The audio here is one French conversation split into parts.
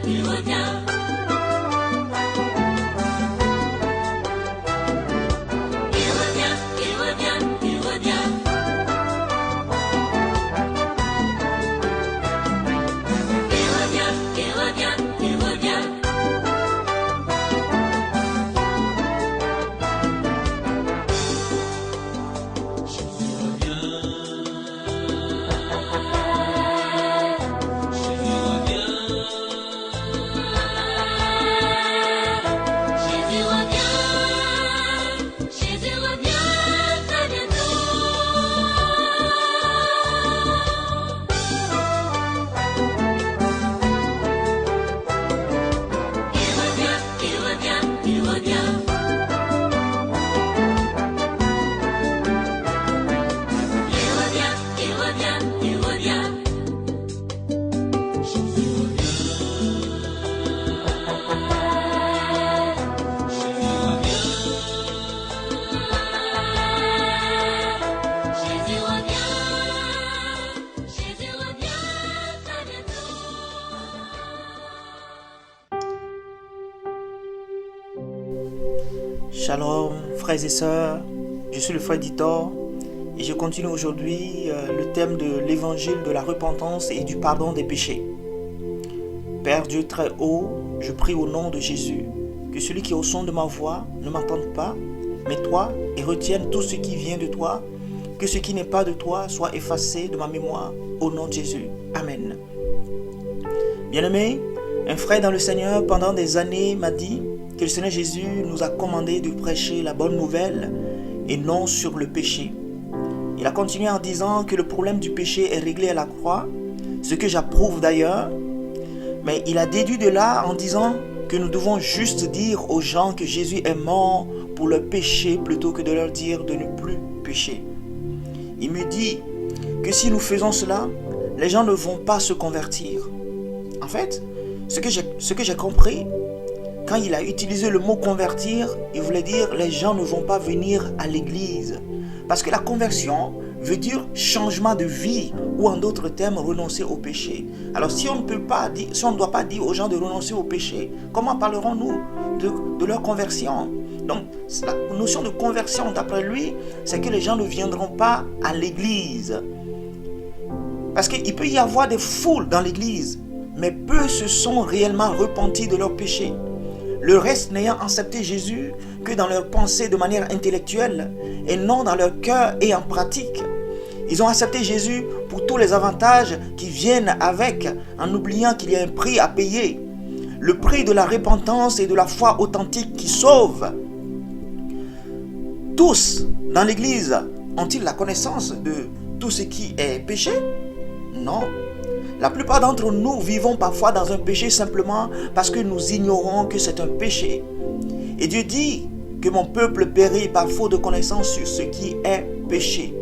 il revient. Shalom, frères et sœurs, je suis le frère Ditor et je continue aujourd'hui le thème de l'évangile de la repentance et du pardon des péchés. Père Dieu très haut, je prie au nom de Jésus que celui qui est au son de ma voix ne m'entende pas, mais toi, et retienne tout ce qui vient de toi, que ce qui n'est pas de toi soit effacé de ma mémoire, au nom de Jésus. Amen. Bien-aimé, un frère dans le Seigneur pendant des années m'a dit que le Seigneur Jésus nous a commandé de prêcher la bonne nouvelle et non sur le péché. Il a continué en disant que le problème du péché est réglé à la croix, ce que j'approuve d'ailleurs, mais il a déduit de là en disant que nous devons juste dire aux gens que Jésus est mort pour leur péché plutôt que de leur dire de ne plus pécher. Il me dit que si nous faisons cela, les gens ne vont pas se convertir. En fait, ce que j'ai compris, quand il a utilisé le mot convertir, il voulait dire les gens ne vont pas venir à l'église. Parce que la conversion veut dire changement de vie ou en d'autres termes renoncer au péché. Alors si on ne doit pas dire aux gens de renoncer au péché, comment parlerons-nous de leur conversion? Donc la notion de conversion d'après lui, c'est que les gens ne viendront pas à l'église. Parce qu'il peut y avoir des foules dans l'église, mais peu se sont réellement repentis de leurs péchés. Le reste n'ayant accepté Jésus que dans leur pensée de manière intellectuelle et non dans leur cœur et en pratique. Ils ont accepté Jésus pour tous les avantages qui viennent avec, en oubliant qu'il y a un prix à payer. Le prix de la repentance et de la foi authentique qui sauve. Tous dans l'église ont-ils la connaissance de tout ce qui est péché? Non. La plupart d'entre nous vivons parfois dans un péché simplement parce que nous ignorons que c'est un péché. Et Dieu dit que mon peuple périt par faute de connaissance sur ce qui est péché.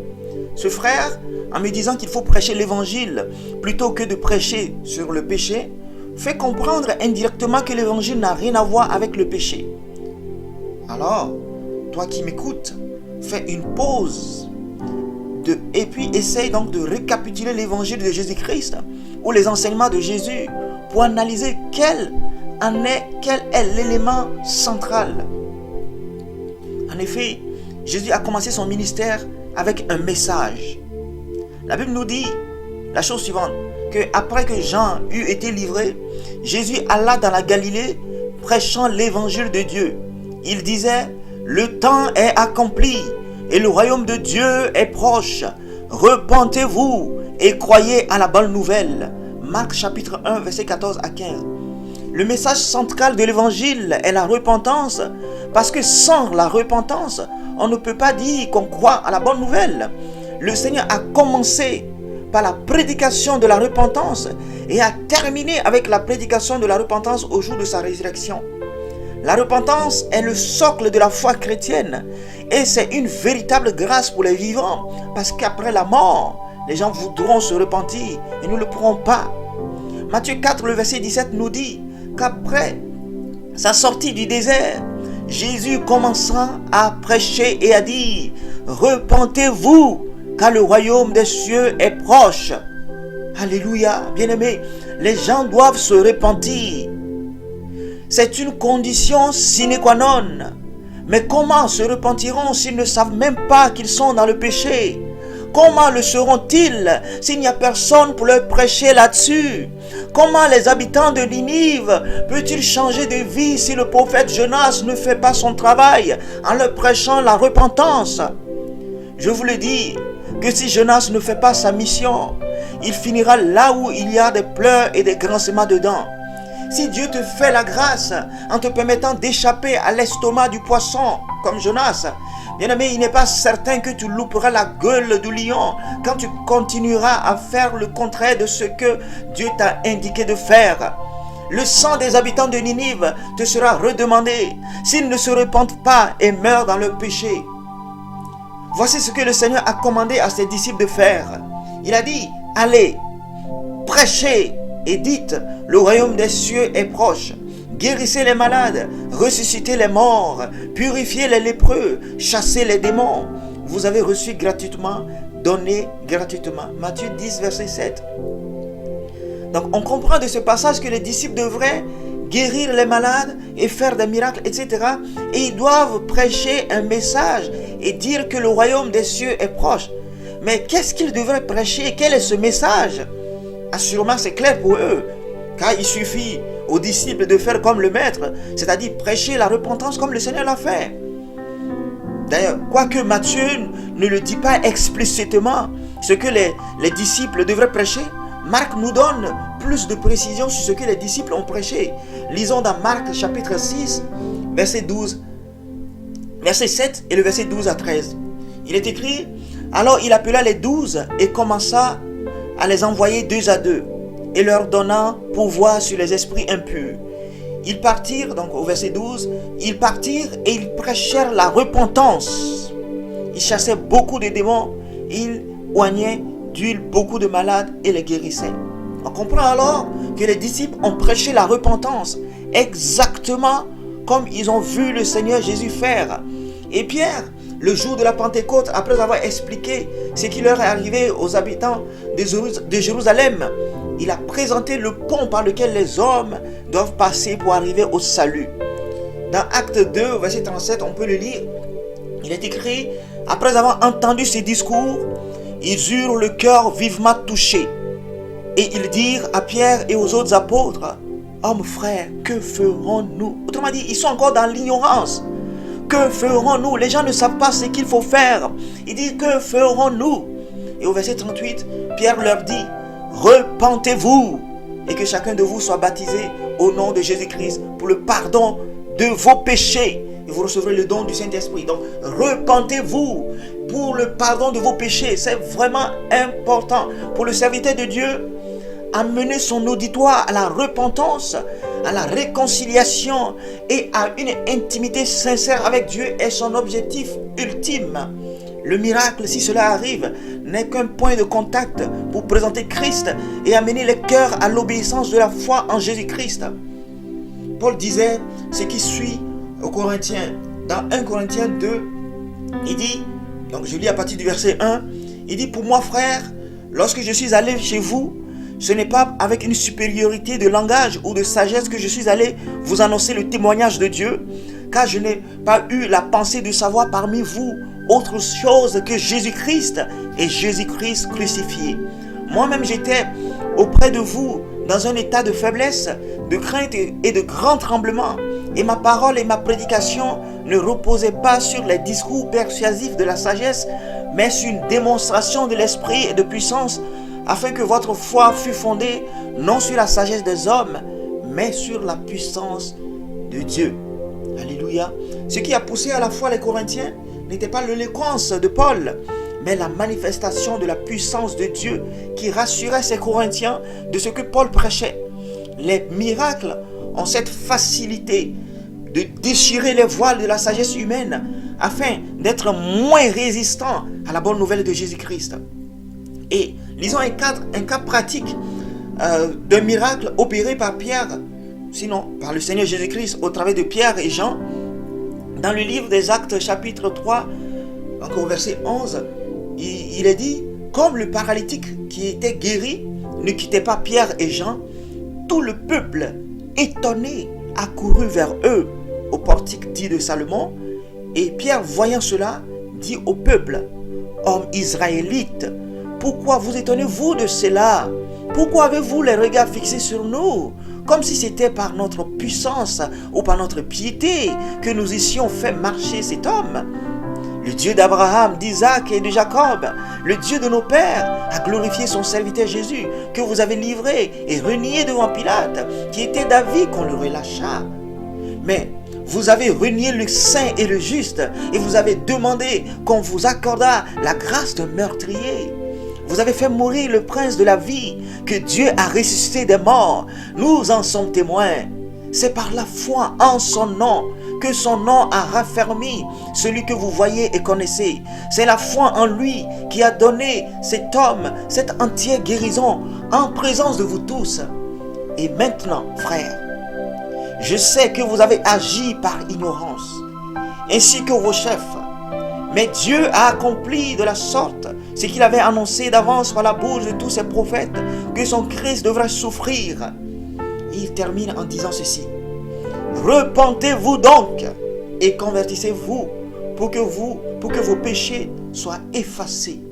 Ce frère, en me disant qu'il faut prêcher l'évangile plutôt que de prêcher sur le péché, fait comprendre indirectement que l'évangile n'a rien à voir avec le péché. Alors, toi qui m'écoutes, fais une pause et puis essaye donc de récapituler l'évangile de Jésus-Christ ou les enseignements de Jésus pour analyser quel est l'élément central. En effet, Jésus a commencé son ministère avec un message. La Bible nous dit la chose suivante, que après que Jean eut été livré, Jésus alla dans la Galilée prêchant l'évangile de Dieu. Il disait: le temps est accompli et le royaume de Dieu est proche. Repentez-vous et croyez à la bonne nouvelle. Marc chapitre 1 verset 14 à 15. Le message central de l'évangile est la repentance, parce que sans la repentance, on ne peut pas dire qu'on croit à la bonne nouvelle. Le Seigneur a commencé par la prédication de la repentance et a terminé avec la prédication de la repentance au jour de sa résurrection. La repentance est le socle de la foi chrétienne et c'est une véritable grâce pour les vivants, parce qu'après la mort, les gens voudront se repentir et ne le pourront pas. Matthieu 4, le verset 17 nous dit qu'après sa sortie du désert, Jésus commença à prêcher et à dire: repentez-vous, car le royaume des cieux est proche. Alléluia, bien-aimés, les gens doivent se repentir. C'est une condition sine qua non. Mais comment se repentiront s'ils ne savent même pas qu'ils sont dans le péché? Comment le seront-ils s'il n'y a personne pour leur prêcher là-dessus? Comment les habitants de Ninive peuvent-ils changer de vie si le prophète Jonas ne fait pas son travail en leur prêchant la repentance? Je vous le dis, que si Jonas ne fait pas sa mission, il finira là où il y a des pleurs et des grincements dedans. Si Dieu te fait la grâce en te permettant d'échapper à l'estomac du poisson, comme Jonas, bien-aimé, il n'est pas certain que tu louperas la gueule du lion quand tu continueras à faire le contraire de ce que Dieu t'a indiqué de faire. Le sang des habitants de Ninive te sera redemandé s'ils ne se repentent pas et meurent dans leur péché. Voici ce que le Seigneur a commandé à ses disciples de faire. Il a dit, allez, prêchez et dites, le royaume des cieux est proche. Guérissez les malades, ressuscitez les morts, purifiez les lépreux, chassez les démons. Vous avez reçu gratuitement, donnez gratuitement. Matthieu 10, verset 7. Donc on comprend de ce passage que les disciples devraient guérir les malades et faire des miracles, etc. Et ils doivent prêcher un message et dire que le royaume des cieux est proche. Mais qu'est-ce qu'ils devraient prêcher? Quel est ce message? Assurément, c'est clair pour eux, car il suffit aux disciples de faire comme le maître, c'est-à-dire prêcher la repentance comme le Seigneur l'a fait. D'ailleurs, quoique Matthieu ne le dit pas explicitement, ce que les disciples devraient prêcher, Marc nous donne plus de précisions sur ce que les disciples ont prêché. Lisons dans Marc chapitre 6, verset 7 et le verset 12 à 13. Il est écrit, alors il appela les 12 et commença à les envoyer 2 à 2 et leur donna pouvoir sur les esprits impurs. Ils partirent, donc au verset 12, ils partirent et ils prêchèrent la repentance. Ils chassaient beaucoup de démons, ils oignaient d'huile beaucoup de malades et les guérissaient. On comprend alors que les disciples ont prêché la repentance exactement comme ils ont vu le Seigneur Jésus faire. Et Pierre, le jour de la Pentecôte, après avoir expliqué ce qui leur est arrivé aux habitants de Jérusalem, il a présenté le pont par lequel les hommes doivent passer pour arriver au salut. Dans Acte 2, verset 37, on peut le lire. Il est écrit, après avoir entendu ces discours, ils eurent le cœur vivement touché. Et ils dirent à Pierre et aux autres apôtres, hommes frères, que ferons-nous? Autrement dit, ils sont encore dans l'ignorance. Que ferons-nous? Les gens ne savent pas ce qu'il faut faire. Ils disent, que ferons-nous? Et au verset 38, Pierre leur dit, repentez-vous et que chacun de vous soit baptisé au nom de Jésus-Christ pour le pardon de vos péchés. Et vous recevrez le don du Saint-Esprit. Donc, repentez-vous pour le pardon de vos péchés. C'est vraiment important pour le serviteur de Dieu. Amener son auditoire à la repentance, à la réconciliation et à une intimité sincère avec Dieu est son objectif ultime. Le miracle, si cela arrive, n'est qu'un point de contact pour présenter Christ et amener les cœurs à l'obéissance de la foi en Jésus-Christ. Paul disait ce qui suit aux Corinthiens. Dans 1 Corinthiens 2, il dit, donc je lis à partir du verset 1, il dit, pour moi frère, lorsque je suis allé chez vous, ce n'est pas avec une supériorité de langage ou de sagesse que je suis allé vous annoncer le témoignage de Dieu, car je n'ai pas eu la pensée de savoir parmi vous autre chose que Jésus-Christ et Jésus-Christ crucifié. Moi-même j'étais auprès de vous dans un état de faiblesse, de crainte et de grand tremblement, et ma parole et ma prédication ne reposaient pas sur les discours persuasifs de la sagesse, mais sur une démonstration de l'esprit et de puissance, afin que votre foi fût fondée non sur la sagesse des hommes, mais sur la puissance de Dieu. Alléluia. Ce qui a poussé à la foi les Corinthiens n'était pas l'éloquence de Paul, mais la manifestation de la puissance de Dieu qui rassurait ces Corinthiens de ce que Paul prêchait. Les miracles ont cette facilité de déchirer les voiles de la sagesse humaine afin d'être moins résistants à la bonne nouvelle de Jésus-Christ. Et lisons un cas pratique d'un miracle opéré par Pierre, sinon par le Seigneur Jésus-Christ au travers de Pierre et Jean. Dans le livre des Actes chapitre 3, encore au verset 11, il est dit, comme le paralytique qui était guéri ne quittait pas Pierre et Jean, tout le peuple, étonné, accourut vers eux au portique dit de Salomon. Et Pierre, voyant cela, dit au peuple: Hommes israélites, pourquoi vous étonnez-vous de cela? Pourquoi avez-vous les regards fixés sur nous, comme si c'était par notre puissance ou par notre piété que nous eussions fait marcher cet homme? Le Dieu d'Abraham, d'Isaac et de Jacob, le Dieu de nos pères, a glorifié son serviteur Jésus, que vous avez livré et renié devant Pilate, qui était d'avis qu'on le relâchât. Mais vous avez renié le saint et le juste, et vous avez demandé qu'on vous accordât la grâce d'un meurtrier. Vous avez fait mourir le prince de la vie, que Dieu a ressuscité des morts. Nous en sommes témoins. C'est par la foi en son nom que son nom a raffermi celui que vous voyez et connaissez. C'est la foi en lui qui a donné cet homme cette entière guérison en présence de vous tous. Et maintenant, frères, je sais que vous avez agi par ignorance, ainsi que vos chefs. Mais Dieu a accompli de la sorte ce qu'il avait annoncé d'avance par la bouche de tous ses prophètes, que son Christ devrait souffrir. Il termine en disant ceci: repentez-vous donc et convertissez-vous pour que vos péchés soient effacés.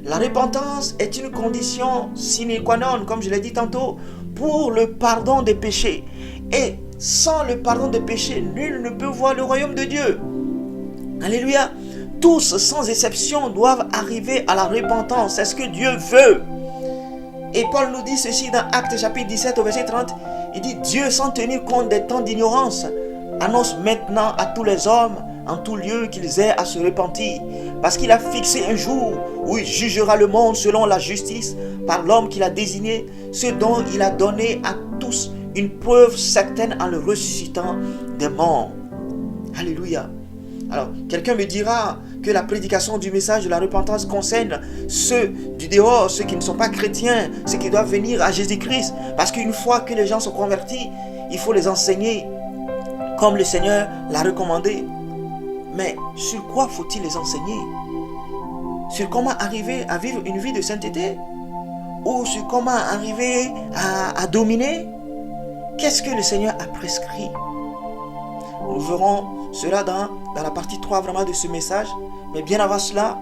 La repentance est une condition sine qua non, comme je l'ai dit tantôt, pour le pardon des péchés. Et sans le pardon des péchés, nul ne peut voir le royaume de Dieu. Alléluia. Tous, sans exception, doivent arriver à la repentance. C'est ce que Dieu veut. Et Paul nous dit ceci dans Actes chapitre 17 au verset 30. Il dit: Dieu, sans tenir compte des temps d'ignorance, annonce maintenant à tous les hommes en tout lieu qu'ils aient à se repentir, parce qu'il a fixé un jour où il jugera le monde selon la justice par l'homme qu'il a désigné, ce dont il a donné à tous une preuve certaine en le ressuscitant des morts. Alléluia. Alors, quelqu'un me dira que la prédication du message de la repentance concerne ceux du dehors, ceux qui ne sont pas chrétiens, ceux qui doivent venir à Jésus-Christ. Parce qu'une fois que les gens sont convertis, il faut les enseigner comme le Seigneur l'a recommandé. Mais sur quoi faut-il les enseigner? Sur comment arriver à vivre une vie de sainteté? Ou sur comment arriver à dominer? Qu'est-ce que le Seigneur a prescrit? Nous verrons cela dans la partie 3 vraiment de ce message. Mais bien avant cela,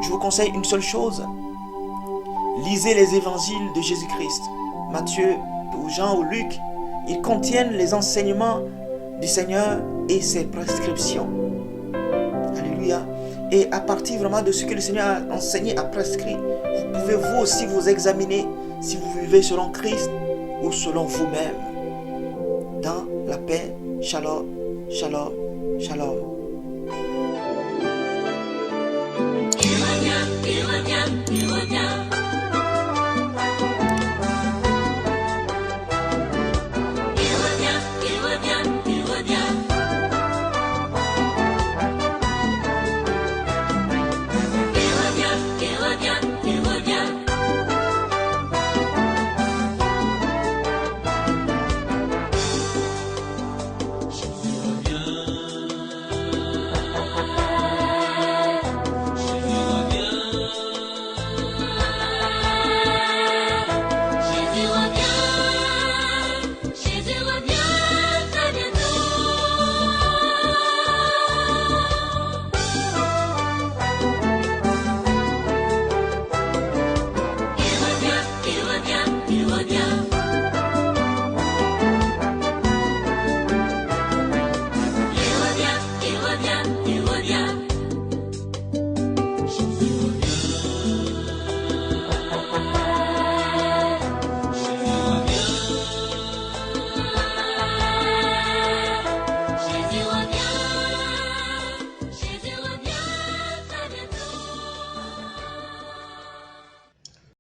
je vous conseille une seule chose. Lisez les évangiles de Jésus-Christ. Matthieu ou Jean ou Luc. Ils contiennent les enseignements du Seigneur et ses prescriptions. Alléluia. Et à partir vraiment de ce que le Seigneur a enseigné, a prescrit, vous pouvez vous aussi vous examiner si vous vivez selon Christ ou selon vous-même. Dans la paix, shalom, shalom, shalom.